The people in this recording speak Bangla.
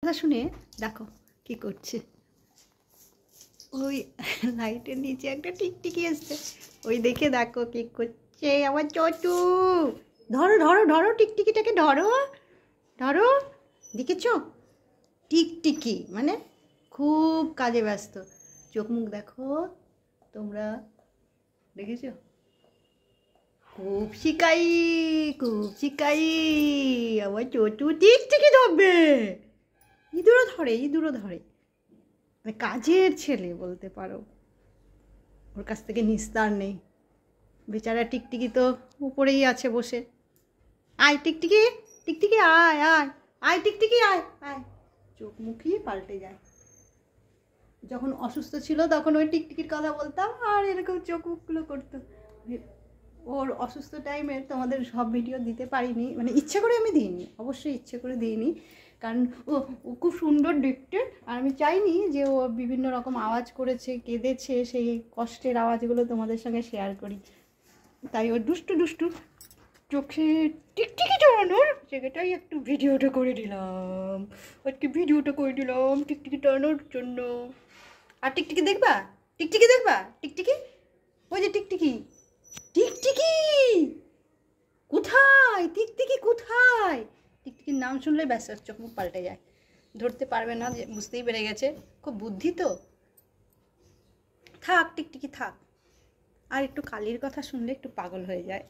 কথা শুনে দেখো কি করছে। ওই লাইটের নিচে একটা টিকটিকি আসছে, ওই দেখে দেখো কি করছে আমার চটু। ধরো ধরো ধরো টিকটিকিটাকে ধরো ধরো। দেখেছো টিকটিকি মানে খুব কাজে ব্যস্ত। চোখ মুখ দেখো তোমরা, দেখেছো? খুব শিকাই খুব শিকাই আমার চটু টিকটিকি ধরবে। ইঁদুরও ধরে ইঁদুরও ধরে, মানে কাজের ছেলে বলতে পারো। ওর কাছ থেকে নিস্তার নেই। বেচারা টিকটিকি তো উপরেই আছে বসে। আয় টিকটিকি, টিকটিকি আয় আয় আয় টিকটিকি আয় আয়। চোখ মুখই পাল্টে যায়। যখন অসুস্থ ছিল তখন ওই টিকটিকির কথা বলতাম আর এরকম চোখ মুখগুলো করতো। ওর অসুস্থ টাইমে তোমাদের সব ভিডিও দিতে পারিনি, মানে ইচ্ছে করে আমি দিইনি, অবশ্যই ইচ্ছে করে দিইনি, কারণ ও ও খুব সুন্দর দেখতে। আর আমি চাইনি যে ও বিভিন্ন রকম আওয়াজ করেছে, কেঁদেছে, সেই কষ্টের আওয়াজগুলো তোমাদের সঙ্গে শেয়ার করি। তাই ওর দুষ্টু দুষ্টু চোখে টিকটিকি টানানোর জায়গাটাই একটু ভিডিওটা করে দিলাম। আজকে ভিডিওটা করে দিলাম টিকটিকি টানানোর জন্য। আর টিকটিকি দেখবা, টিকটিকি দেখবা, টিকটিকি, ওই যে টিকটিকি, টিকটিকি কোথায়, টিকটিকি কোথায়? টিকটিকির নাম শুনলে ব্যাস চোখ মুখ পাল্টে যায়, ধরতে পারবে না, যে বুঝতেই পেরে গেছে। খুব বুদ্ধি তো। থাক টিকটিকি থাক। আর একটু কালির কথা শুনলে একটু পাগল হয়ে যায়।